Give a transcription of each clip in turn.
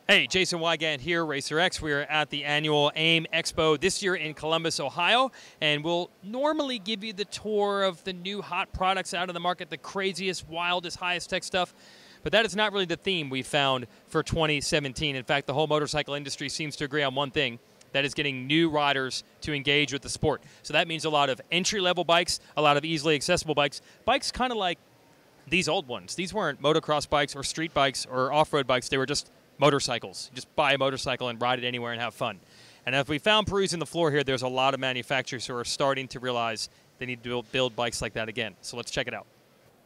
Hey, Jason Wygant here, Racer X. We are at the annual AIMExpo this year in Columbus, Ohio, and we'll normally give you the tour of the new hot products out in the market, the craziest, wildest, highest tech stuff, but that is not really the theme we found for 2017. In fact, the whole motorcycle industry seems to agree on one thing, that is getting new riders to engage with the sport. So that means a lot of entry-level bikes, a lot of easily accessible bikes, bikes kind of like these old ones. These weren't motocross bikes or street bikes or off-road bikes, they were just motorcycles. Just buy a motorcycle and ride it anywhere and have fun. And as we found perusing the floor here, there's a lot of manufacturers who are starting to realize they need to build bikes like that again. So let's check it out.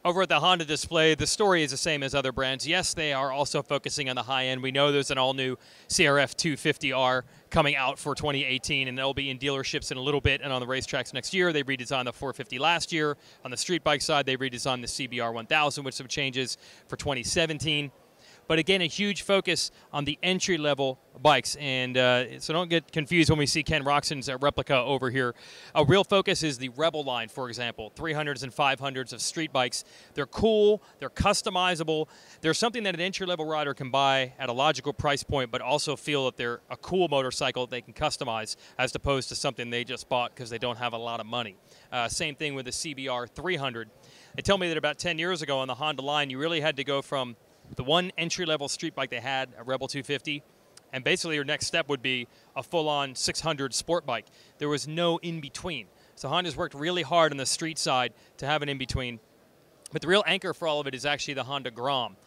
Over at the Honda display, the story is the same as other brands. Yes, they are also focusing on the high end. We know there's an all-new CRF 250R coming out for 2018, and they'll be in dealerships in a little bit and on the racetracks next year. They redesigned the 450 last year. On the street bike side, they redesigned the CBR 1000 with some changes for 2017. But again, a huge focus on the entry-level bikes. And so don't get confused when we see Ken Roxon's replica over here. A real focus is the Rebel line, for example, 300s and 500s of street bikes. They're cool, they're customizable. They're something that an entry-level rider can buy at a logical price point, but also feel that they're a cool motorcycle they can customize as opposed to something they just bought because they don't have a lot of money. Same thing with the CBR 300. They tell me that about 10 years ago on the Honda line, you really had to go from the one entry-level street bike they had, a Rebel 250, and basically your next step would be a full-on 600 sport bike. There was no in-between. So Honda's worked really hard on the street side to have an in-between. But the real anchor for all of it is actually the Honda Grom.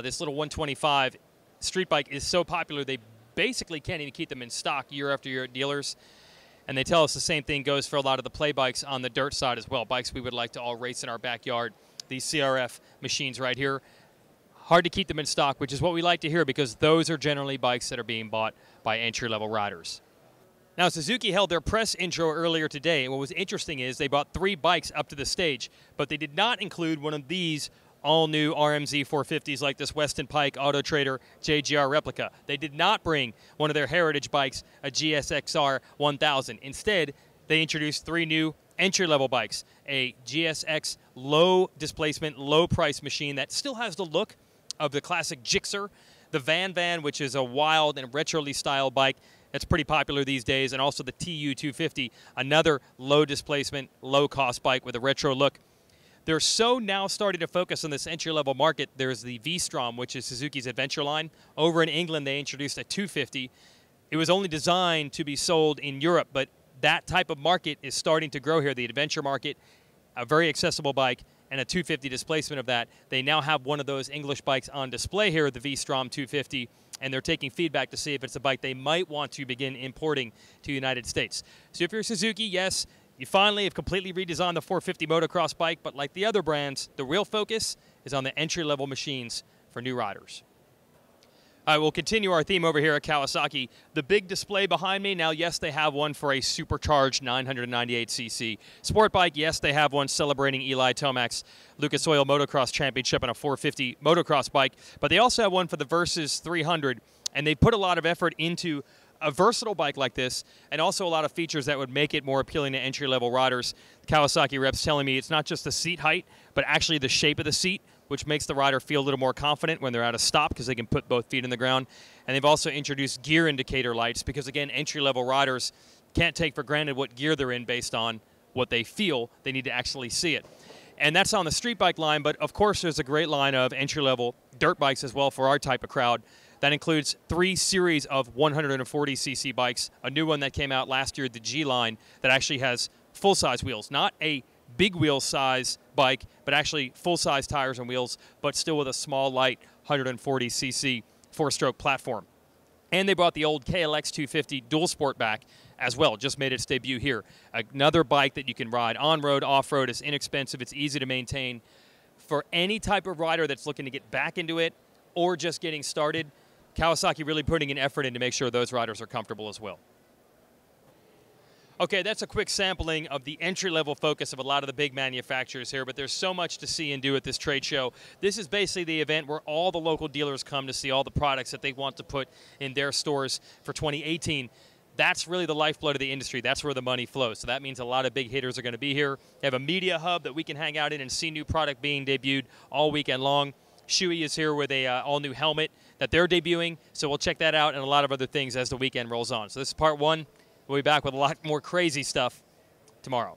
This little 125 street bike is so popular they basically can't even keep them in stock year after year at dealers. And they tell us the same thing goes for a lot of the play bikes on the dirt side as well, bikes we would like to all race in our backyard. These CRF machines right here, hard to keep them in stock, which is what we like to hear because those are generally bikes that are being bought by entry-level riders. Now, Suzuki held their press intro earlier today, and what was interesting is they brought 3 bikes up to the stage, but they did not include one of these all-new RMZ 450s like this Weston Pike Auto Trader JGR replica. They did not bring one of their heritage bikes, a GSXR 1000. Instead, they introduced 3 new entry-level bikes, a GSX low-displacement, low-price machine that still has the look of the classic Gixxer, the Van, which is a wild and retroly styled bike that's pretty popular these days, and also the TU 250, another low displacement, low cost bike with a retro look. They're so now starting to focus on this entry-level market. There's the V-Strom, which is Suzuki's adventure line. Over in England, they introduced a 250. It was only designed to be sold in Europe, but that type of market is starting to grow here, the adventure market, a very accessible bike, and a 250 displacement of that. They now have one of those English bikes on display here, the V-Strom 250, and they're taking feedback to see if it's a bike they might want to begin importing to the United States. So if you're Suzuki, yes, you finally have completely redesigned the 450 motocross bike, but like the other brands, the real focus is on the entry-level machines for new riders. All right, we'll continue our theme over here at Kawasaki. The big display behind me, now, yes, they have one for a supercharged 998cc sport bike. Yes, they have one celebrating Eli Tomac's Lucas Oil Motocross Championship on a 450 motocross bike. But they also have one for the Versus 300, and they put a lot of effort into a versatile bike like this, and also a lot of features that would make it more appealing to entry-level riders. Kawasaki reps telling me it's not just the seat height, but actually the shape of the seat, which makes the rider feel a little more confident when they're at a stop because they can put both feet in the ground. And they've also introduced gear indicator lights because, again, entry-level riders can't take for granted what gear they're in based on what they feel. They need to actually see it. And that's on the street bike line, but of course there's a great line of entry-level dirt bikes as well for our type of crowd. That includes 3 series of 140cc bikes, a new one that came out last year, the G line, that actually has full-size wheels, not a big wheel size bike, but actually full-size tires and wheels, but still with a small, light 140cc 4-stroke platform. And they brought the old KLX 250 dual sport back as well, just made its debut here. Another bike that you can ride on-road, off-road. It's inexpensive, it's easy to maintain. For any type of rider that's looking to get back into it or just getting started, Kawasaki really putting an effort in to make sure those riders are comfortable as well. Okay, that's a quick sampling of the entry-level focus of a lot of the big manufacturers here, but there's so much to see and do at this trade show. This is basically the event where all the local dealers come to see all the products that they want to put in their stores for 2018. That's really the lifeblood of the industry. That's where the money flows. So that means a lot of big hitters are going to be here. They have a media hub that we can hang out in and see new product being debuted all weekend long. Shui is here with a all-new helmet that they're debuting. So we'll check that out and a lot of other things as the weekend rolls on. So this is part one. We'll be back with a lot more crazy stuff tomorrow.